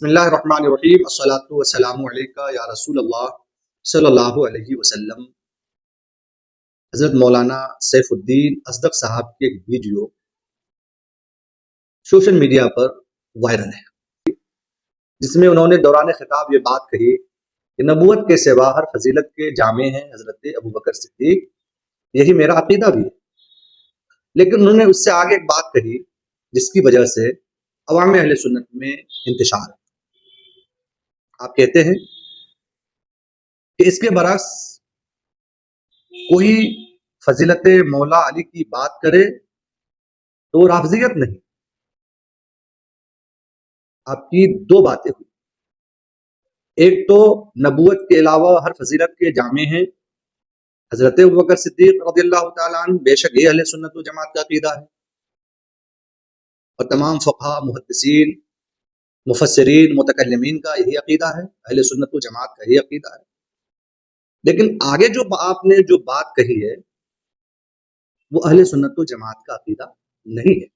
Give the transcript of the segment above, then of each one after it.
بسم اللہ الرحمن الرحیم الصلاۃ والسلام علیکہ یا رسول اللہ صلی اللہ علیہ وسلم۔ حضرت مولانا سیف الدین اصدق صاحب کی ایک ویڈیو سوشل میڈیا پر وائرل ہے، جس میں انہوں نے دوران خطاب یہ بات کہی کہ نبوت کے سوا ہر فضیلت کے جامع ہیں حضرت ابوبکر صدیق، یہی میرا عقیدہ بھی ہے۔ لیکن انہوں نے اس سے آگے ایک بات کہی جس کی وجہ سے عوام اہل سنت میں انتشار ہے۔ آپ کہتے ہیں کہ اس کے برعکس کوئی فضیلت مولا علی کی بات کرے تو وہ رافضیت نہیں۔ آپ کی دو باتیں ہوئی، ایک تو نبوت کے علاوہ ہر فضیلت کے جامع ہیں حضرت ابوبکر صدیق رضی اللہ تعالیٰ عنہ، بے شک یہ اہل سنت و جماعت کا عقیدہ ہے، اور تمام فقہا، محدثین، مفسرین، متکلمین کا یہی عقیدہ ہے، اہل سنت و جماعت کا یہی عقیدہ ہے۔ لیکن آگے جو آپ نے جو بات کہی ہے وہ اہل سنت و جماعت کا عقیدہ نہیں ہے۔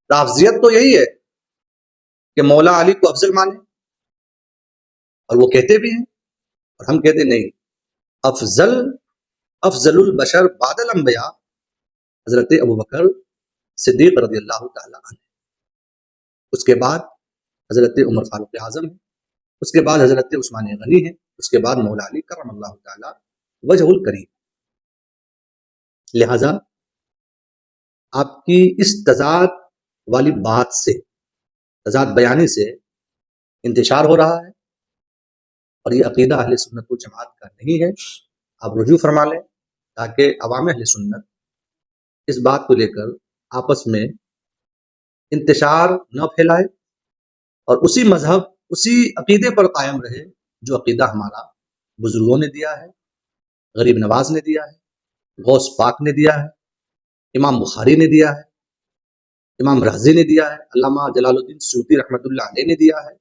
رافضیت تو یہی ہے کہ مولا علی کو افضل مانے، اور وہ کہتے بھی ہیں اور ہم کہتے نہیں۔ افضل البشر بعد الانبیاء حضرت ابوبکر صدیق رضی اللہ تعالی عنہ، اس کے بعد حضرت عمر فاروق اعظم ہے، اس کے بعد حضرت عثمان غنی ہے، اس کے بعد مولا علی کرم اللہ تعالی وجہ الکریم۔ لہذا آپ کی اس تضاد والی بات سے، تضاد بیانی سے انتشار ہو رہا ہے، اور یہ عقیدہ اہل سنت و جماعت کا نہیں ہے۔ آپ رجوع فرما لیں تاکہ عوام اہل سنت اس بات کو لے کر آپس میں انتشار نہ پھیلائے اور اسی مذہب، اسی عقیدے پر قائم رہے جو عقیدہ ہمارا بزرگوں نے دیا ہے، غریب نواز نے دیا ہے، غوث پاک نے دیا ہے، امام بخاری نے دیا ہے، امام رازی نے دیا ہے، علامہ جلال الدین سیوطی رحمۃ اللہ علیہ نے دیا ہے،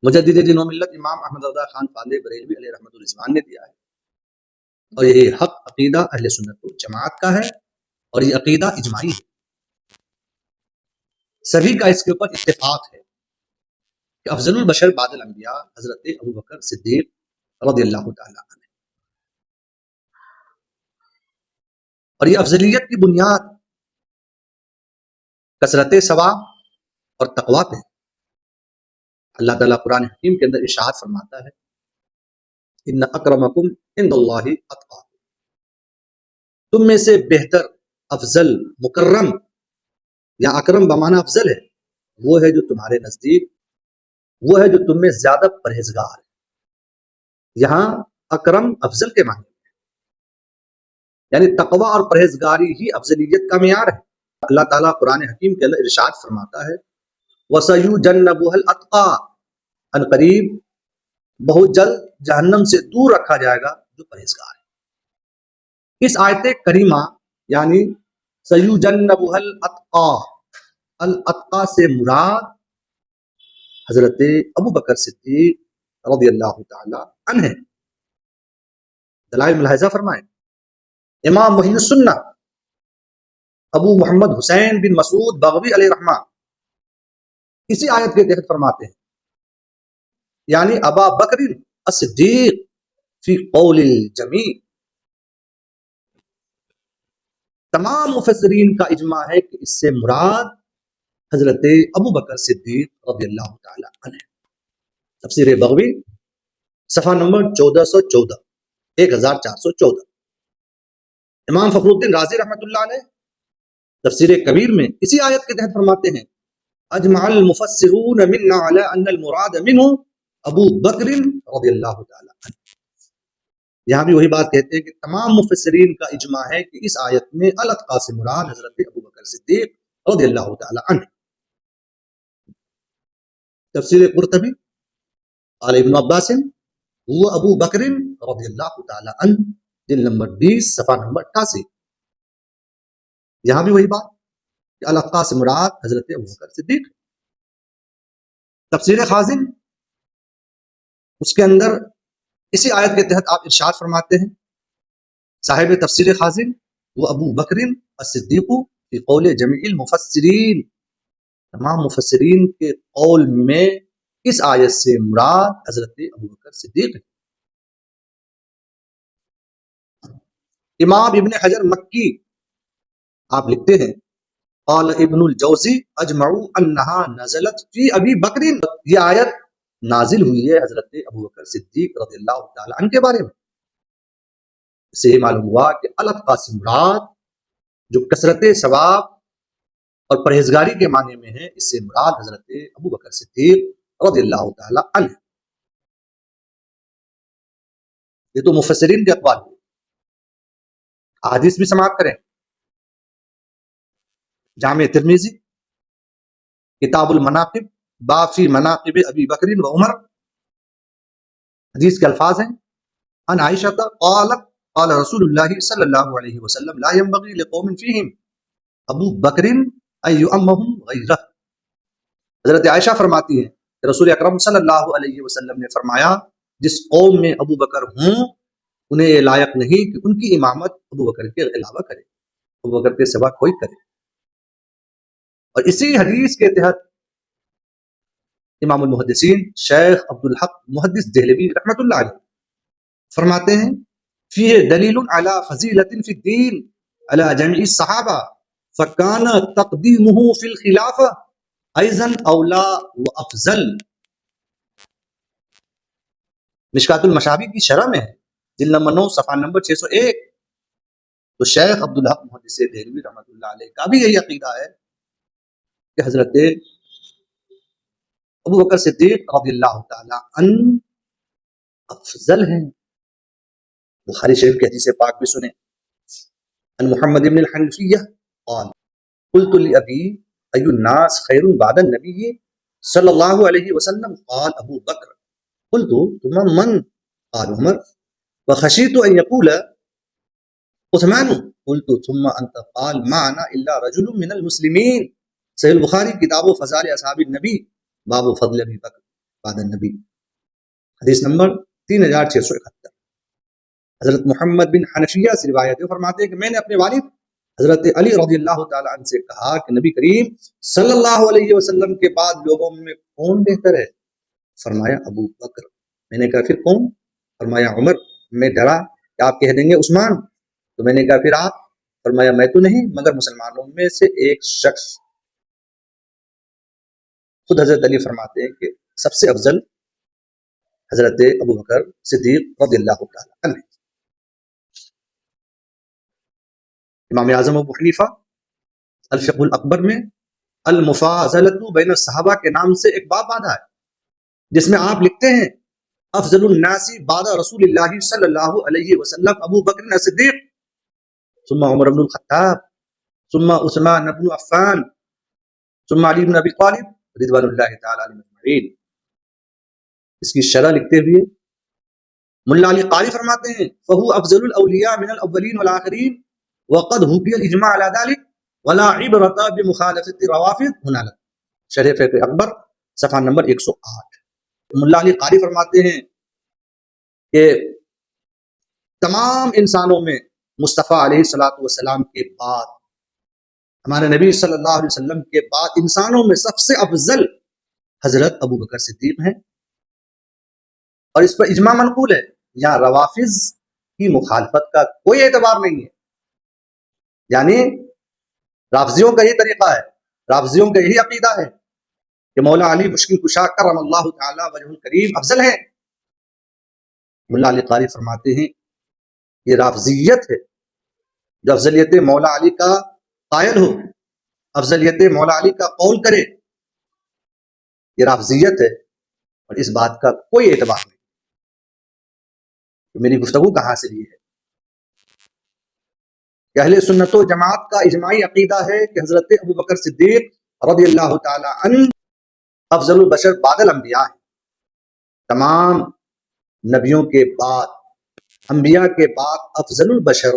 مجدد دین و ملت امام احمد رضا خان فاضل بریلوی علیہ رحمۃ الرضوان نے دیا ہے۔ اور یہ حق عقیدہ اہل سنت و جماعت کا ہے، اور یہ عقیدہ اجماعی ہے، سبھی کا اس کے اوپر اتفاق ہے کہ افضل البشر بعد الانبیاء حضرت ابوبکر صدیق رضی اللہ تعالی عنہ، اور یہ افضلیت کی بنیاد کثرت ثواب اور تقویٰ پہ۔ اللہ تعالیٰ قرآن حکیم کے اندر ارشاد فرماتا ہے، ان اکرمکم عند اللہ اتقاکم، تم میں سے بہتر، افضل، مکرم یا اکرم بمعنی افضل ہے، وہ ہے جو تمہارے نزدیک، وہ ہے جو تم میں زیادہ پرہیزگار ہے۔ یہاں اکرم افضل کے معنی، یعنی تقوی اور پرہیزگاری ہی افضلیت کا معیار ہے۔ اللہ تعالیٰ قرآن حکیم کے اندر ارشاد فرماتا ہے، وَسَيُجَنَّبُهَا الْأَتْقَى، عنقریب بہت جلد جہنم سے دور رکھا جائے گا جو پرہیزگار ہے۔ اس آیت کریمہ یعنی سَيُجَنَّبُهَا الْأَتْقَى، الاتقا سے مراد حضرت ابوبکر صدیق رضی اللہ تعالی عنہ ہے۔ دلائل ملاحظہ فرمائیں، امام محی السنہ ابو محمد حسین بن مسعود بغوی علیہ رحمہ اسی آیت کے تحت فرماتے ہیں، یعنی ابا بکر الصدیق فی قول الجمیع۔ تمام مفسرین کا اجماع ہے کہ اس سے مراد حضرت ابوبکر صدیق رضی اللہ تعالی عنہ۔ تفسیر بغوی صفحہ نمبر 1414، 1414۔ امام فخر الدین رازی رحمۃ اللہ علیہ تفسیر کبیر میں اسی آیت کے تحت فرماتے ہیں، اجمع المفسرون منا علی ان المراد منہ ابو بکر رضی اللہ تعالی عنہ۔ یہاں بھی وہی بات کہتے ہیں کہ تمام مفسرین کا اجماع ہے کہ اس آیت میں الاتقا سے مراد حضرت ابوبکر صدیق رضی اللہ تعالی عنہ۔ تفسیر قرطبی قال ابن عباس وہ ابو بکر رضی اللہ تعالی عنہ، جلد نمبر 20 صفحہ نمبر 88۔ یہاں بھی وہی بات کہ الاتقا سے مراد حضرت ابوبکر صدیق۔ تفسیر خازن اس کے اندر اسی آیت کے تحت آپ ارشاد فرماتے ہیں، صاحب تفسیر خازن وہ ابو بکر الصدیق فی قول جمیع المفسرین، تمام مفسرین کے قول میں اس آیت سے مراد حضرت ابوبکر صدیق ہے۔ امام ابن حجر مکی آپ لکھتے ہیں قال ابن الجوزی اجمعوا انہا نزلت فی ابی بکر، یہ آیت نازل ہوئی ہے حضرت ابوبکر صدیق رضی اللہ تعالی عنہ کے بارے میں۔ اس سے معلوم ہوا کہ الاتقاء سے مراد جو کثرت ثواب اور پرہیزگاری کے معنی میں ہے، اس سے مراد حضرت ابوبکر صدیق رضی اللہ تعالی عنہ۔ یہ تو مفسرین کے اقوال ہیں، احادیث بھی سماعت کریں۔ جامع ترمذی کتاب المناقب باب فی مناقب ابی بکر و عمر، حدیث کے الفاظ ہیں ان عائشہ قالت قال رسول اللہ صلی اللہ علیہ وسلم لا ينبغي لقوم فیہم ابو بکر ان یؤمہم غیرہ۔ حضرت عائشہ فرماتی ہیں کہ رسول اکرم صلی اللہ علیہ وسلم نے فرمایا جس قوم میں ابو بکر ہوں انہیں یہ لائق نہیں کہ ان کی امامت ابو بکر کے علاوہ کرے، ابو بکر کے سوا کوئی کرے۔ اور اسی حدیث کے تحت امام المحدثین شیخ عبدالحق محدث دہلوی رحمۃ اللہ علیہ فرماتے ہیں فیہ دلیل علی فضیلۃ فی الدین علی جمع الصحابہ فکان تقدیمہ فی الخلافہ ایضا اولا و افضل۔ مشکات المشابیح کی شرح میں ہے جلد نمبر 9 صفحہ نمبر 601۔ تو شیخ عبدالحق محدث دہلوی رحمۃ اللہ علیہ کا بھی یہی عقیدہ ہے کہ حضرت ابو بکر صدیق رضی اللہ تعالی عنہ افضل ہیں۔ بخاری شریف کی حدیث پاک بھی سنیں ان محمد بن الحنفیہ قال قلت لأبی ای الناس خیر بعد النبی صلی اللہ علیہ وسلم قال ابو بکر قلت ثم من قال عمر وخشیت ان یقول عثمان قلت ثم انت قال معنا الا رجل من المسلمین۔ صحیح البخاری کتاب و فضائل اصحاب النبی باب فضل ابی بکر بعد النبی، حدیث نمبر 3671۔ حضرت محمد بن حنفیہ سے روایت ہے، فرماتے ہیں کہ میں نے اپنے والد حضرت علی رضی اللہ تعالی عنہ سے کہا کہ نبی کریم صلی اللہ علیہ وسلم کے بعد لوگوں میں کون بہتر ہے؟ فرمایا ابو بکر۔ میں نے کہا پھر کون؟ فرمایا عمر۔ میں ڈرا کہ آپ کہہ دیں گے عثمان، تو میں نے کہا پھر آپ؟ فرمایا میں تو نہیں مگر مسلمانوں میں سے ایک شخص۔ خود حضرت علی فرماتے ہیں کہ سب سے افضل حضرت ابو بکر صدیق رضی اللہ تعالی عنہ۔ امام اعظم ابو حنیفہ الفقہ الاکبر میں المفاضلۃ بین الصحابہ کے نام سے ایک باب باندھا ہے جس میں آپ لکھتے ہیں افضل الناس بعد رسول اللہ صلی اللہ علیہ وسلم ابو بکر صدیق ثم عمر بن الخطاب ثم عثمان بن عفان ثم علی بن ابی طالب رضوان اللہ تعالی علیہ اجمعین۔ اس کی شرح لکھتے ہوئے ملا علی قاری فرماتے ہیں فہو افضل الاولیاء من الاولین والآخرین وقد حکی الاجماع علی ذلک ولا عبرۃ بمخالفۃ الروافض هنالک، شرح فقہ اکبر صفحہ نمبر 108۔ ملا علی قاری فرماتے ہیں کہ تمام انسانوں میں مصطفیٰ علیہ الصلوۃ والسلام کے بعد، ہمارے نبی صلی اللہ علیہ وسلم کے بعد انسانوں میں سب سے افضل حضرت ابو بکر صدیق ہیں، اور اس پر اجماع منقول ہے۔ یہاں روافض کی مخالفت کا کوئی اعتبار نہیں ہے، یعنی رافضیوں کا یہ طریقہ ہے، رافضیوں کا یہی عقیدہ ہے کہ مولا علی مشکل کشا کرم اللہ تعالی وجہ الکریم افضل ہیں۔ ملا علی قاری فرماتے ہیں یہ رافضیت ہے جو افضلیت مولا علی کا قائل ہو، افضلیت مولا علی کا قول کرے، یہ رافضیت ہے، اور اس بات کا کوئی اعتبار نہیں۔ تو میری گفتگو کہاں سے لی ہے کہ اہل سنت و جماعت کا اجماعی عقیدہ ہے کہ حضرت ابو بکر صدیق رضی اللہ تعالی عنہ افضل البشر بعد الانبیاء ہے۔ تمام نبیوں کے بعد، انبیاء کے بعد افضل البشر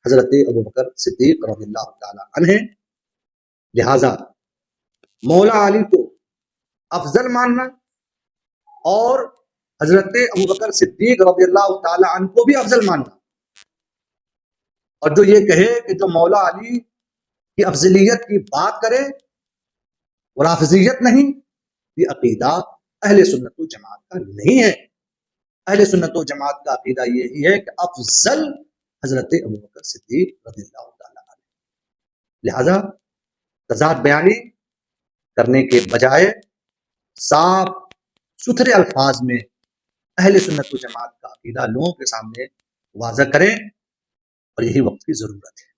حضرت ابو بکر صدیق رضی اللہ تعالی عنہ، لہذا مولا علی کو افضل ماننا اور حضرت ابو بکر صدیق رضی اللہ تعالی عنہ کو بھی افضل ماننا، اور جو یہ کہے کہ جو مولا علی کی افضلیت کی بات کرے وہ رافضیت نہیں، یہ عقیدہ اہل سنت و جماعت کا نہیں ہے۔ اہل سنت و جماعت کا عقیدہ یہی ہے کہ افضل حضرت ابوبکر صدیق رضی اللہ تعالیٰ عنہ۔ لہذا تضاد بیانی کرنے کے بجائے صاف ستھرے الفاظ میں اہل سنت و جماعت کا عقیدہ لوگوں کے سامنے واضح کریں، اور یہی وقت کی ضرورت ہے۔